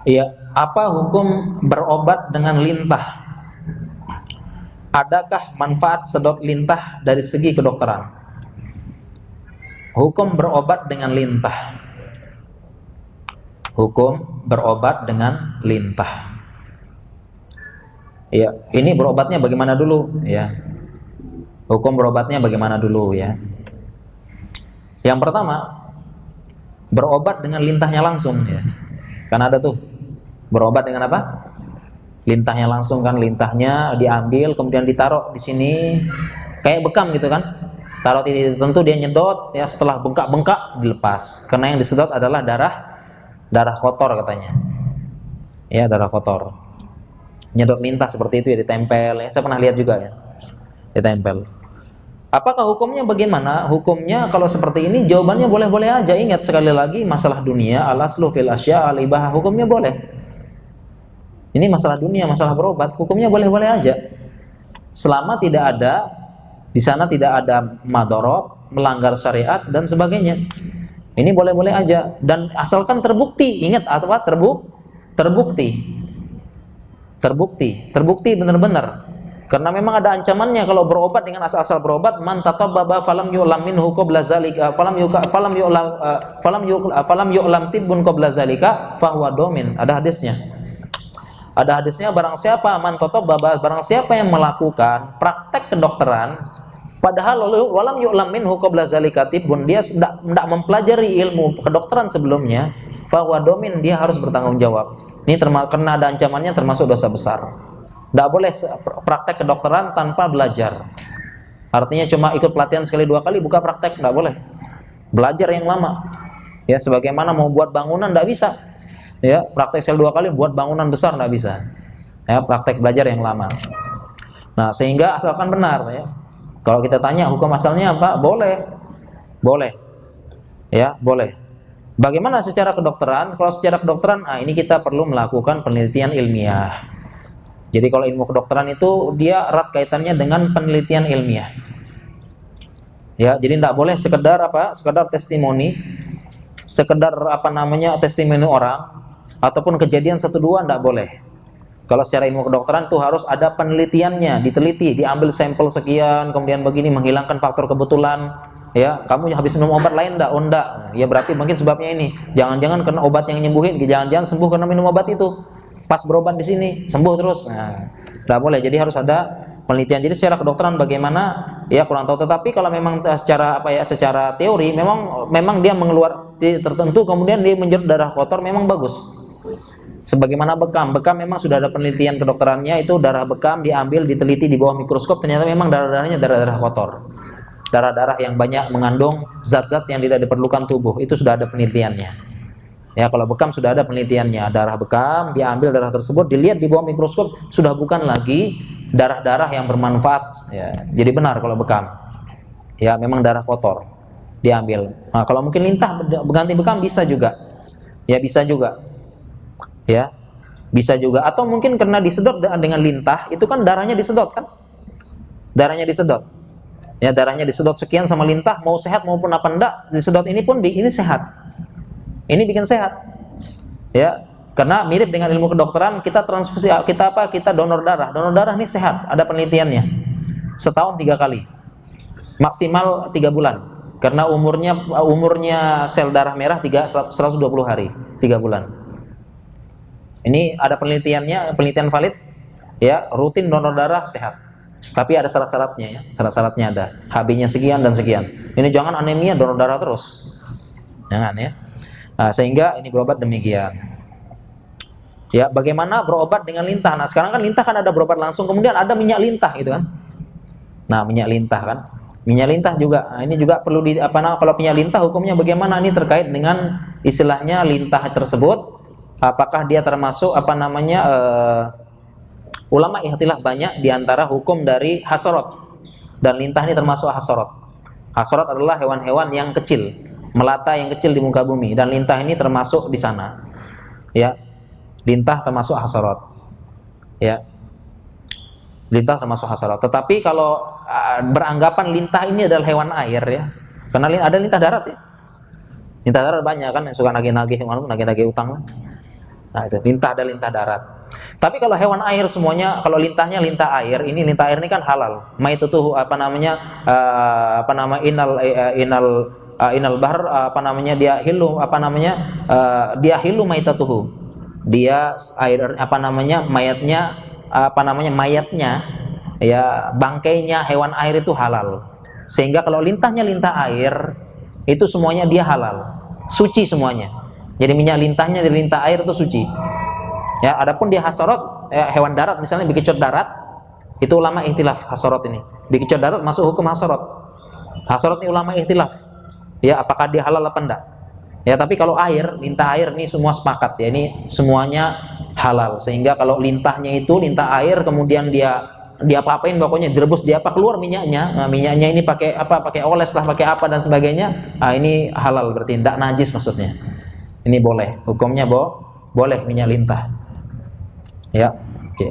Iya, apa hukum berobat dengan lintah? Adakah manfaat sedot lintah dari segi kedokteran? Hukum berobat dengan lintah. Hukum berobat dengan lintah. Ya, ini berobatnya bagaimana dulu ya? Hukum berobatnya bagaimana dulu ya? Yang pertama, berobat dengan lintahnya langsung ya. Kan ada tuh berobat dengan apa? Lintahnya langsung kan, lintahnya diambil kemudian ditaruh di sini kayak bekam gitu kan. Taruh titik tertentu dia nyedot ya, setelah bengkak-bengkak dilepas. Karena yang disedot adalah darah kotor katanya. Ya, darah kotor. Nyedot lintah seperti itu ya, ditempel ya. Saya pernah lihat juga ya. Ditempel. Apakah hukumnya bagaimana? Hukumnya kalau seperti ini jawabannya boleh-boleh aja. Ingat sekali lagi masalah dunia, al-aslu fil asya al-ibahah, hukumnya boleh. Ini masalah dunia, masalah berobat, hukumnya boleh-boleh aja. Selama tidak ada di sana tidak ada madorot, melanggar syariat dan sebagainya. Ini boleh-boleh aja dan asalkan terbukti. Ingat apa? Terbukti. Terbukti benar-benar. Karena memang ada ancamannya kalau berobat dengan asal-asal berobat, man tatabbaba falam yu'lam minhu qabla zalika falam yu'lam tibbun qabla zalika fahuwa domin. Ada hadisnya. Ada hadisnya, barang siapa man tatabbaba, barang siapa yang melakukan praktek kedokteran padahal walam yu'lam minhu qabla zalika tibbun, dia tidak mempelajari ilmu kedokteran sebelumnya, fahuwa domin, dia harus bertanggung jawab. Ini karena ada ancamannya, termasuk dosa besar. Tidak boleh praktek kedokteran tanpa belajar. Artinya cuma ikut pelatihan sekali dua kali buka praktek, tidak boleh. Belajar yang lama. Ya, sebagaimana mau buat bangunan tidak bisa. Ya, praktek sekali dua kali buat bangunan besar tidak bisa. Ya, praktek belajar yang lama. Nah, sehingga asalkan benar ya. Kalau kita tanya hukum asalnya apa? Boleh. Boleh. Ya, boleh. Bagaimana secara kedokteran? Kalau secara kedokteran, ini kita perlu melakukan penelitian ilmiah. Jadi kalau ilmu kedokteran itu dia erat kaitannya dengan penelitian ilmiah. Ya, jadi tidak boleh sekedar testimoni, sekedar testimoni orang ataupun kejadian satu dua, tidak boleh. Kalau secara ilmu kedokteran itu harus ada penelitiannya, diteliti, diambil sampel sekian, kemudian begini menghilangkan faktor kebetulan. Ya, kamu habis minum obat lain enggak? Oh enggak. Ya berarti mungkin sebabnya ini. Jangan-jangan karena obat yang nyembuhin, jangan-jangan sembuh karena minum obat itu. Pas berobat di sini sembuh terus. Nah, enggak boleh. Jadi harus ada penelitian. Jadi secara kedokteran bagaimana? Ya kurang tahu. Tetapi kalau memang secara teori memang dia tertentu kemudian dia menjerut darah kotor, memang bagus. Sebagaimana bekam memang sudah ada penelitian kedokterannya, itu darah bekam diambil, diteliti di bawah mikroskop, ternyata memang darah-darahnya darah-darah kotor. Darah-darah yang banyak mengandung zat-zat yang tidak diperlukan tubuh, itu sudah ada penelitiannya. Ya, kalau bekam sudah ada penelitiannya, darah bekam diambil, darah tersebut dilihat di bawah mikroskop, sudah bukan lagi darah-darah yang bermanfaat. Ya, jadi benar kalau bekam. Ya, memang darah kotor diambil. Nah, kalau mungkin lintah berganti bekam bisa juga. Ya, bisa juga. Ya, bisa juga. Atau mungkin karena disedot dengan lintah, itu kan darahnya disedot kan? Darahnya disedot. Ya, darahnya disedot sekian sama lintah, mau sehat maupun apa enggak, disedot ini pun ini sehat. Ini bikin sehat. Ya, karena mirip dengan ilmu kedokteran, kita transfusi, kita donor darah. Donor darah ini sehat, ada penelitiannya. Setahun 3 kali. Maksimal 3 bulan. Karena umurnya sel darah merah 120 hari, 3 bulan. Ini ada penelitiannya, penelitian valid. Ya, rutin donor darah sehat. Tapi ada syarat-syaratnya ya. Syarat-syaratnya ada. HB-nya sekian dan sekian. Ini jangan anemia donor darah terus. Jangan ya. Nah, sehingga ini berobat demikian. Ya, bagaimana berobat dengan lintah? Nah, sekarang kan lintah kan ada berobat langsung, kemudian ada minyak lintah gitu kan. Nah, minyak lintah kan. Minyak lintah juga. Nah, ini juga perlu kalau minyak lintah hukumnya bagaimana? Ini terkait dengan istilahnya lintah tersebut, apakah dia termasuk ulama ikhtilaf banyak diantara hukum dari hasorot, dan lintah ini termasuk hasorot. Hasorot adalah hewan-hewan yang kecil, melata yang kecil di muka bumi, dan lintah ini termasuk di sana. Ya, lintah termasuk hasorot. Ya, lintah termasuk hasorot. Tetapi kalau beranggapan lintah ini adalah hewan air ya, karena ada lintah darat ya. Lintah darat banyak kan yang suka nagih-nagih utang. Nah, itu lintah ada lintah darat. Tapi kalau hewan air semuanya, kalau lintahnya lintah air, ini lintah air ini kan halal. Maitutuhu apa namanya? Apa nama inal bahr apa namanya dia hilu apa namanya? Dia hilu maitatuhu. Dia air apa namanya? Mayatnya apa namanya? Mayatnya ya bangkainya hewan air itu halal. Sehingga kalau lintahnya lintah air, itu semuanya dia halal. Suci semuanya. Jadi minyak lintahnya dari lintah air itu suci. Ya, adapun di hasarot hewan darat misalnya bekicot darat, itu ulama ihtilaf hasarot ini. Bekicot darat masuk hukum hasarot. Hasarot ini ulama ihtilaf. Ya, apakah dia halal apa enggak? Ya, tapi kalau air, lintah air ini semua sepakat ya, ini semuanya halal. Sehingga kalau lintahnya itu lintah air kemudian dia apa-apain pokoknya direbus dia apa keluar minyaknya. Nah, minyaknya ini pakai apa? Pakai oles lah, pakai apa dan sebagainya. Nah, ini halal berarti enggak najis maksudnya. Ini boleh, hukumnya boleh minyak lintah. Ya, oke.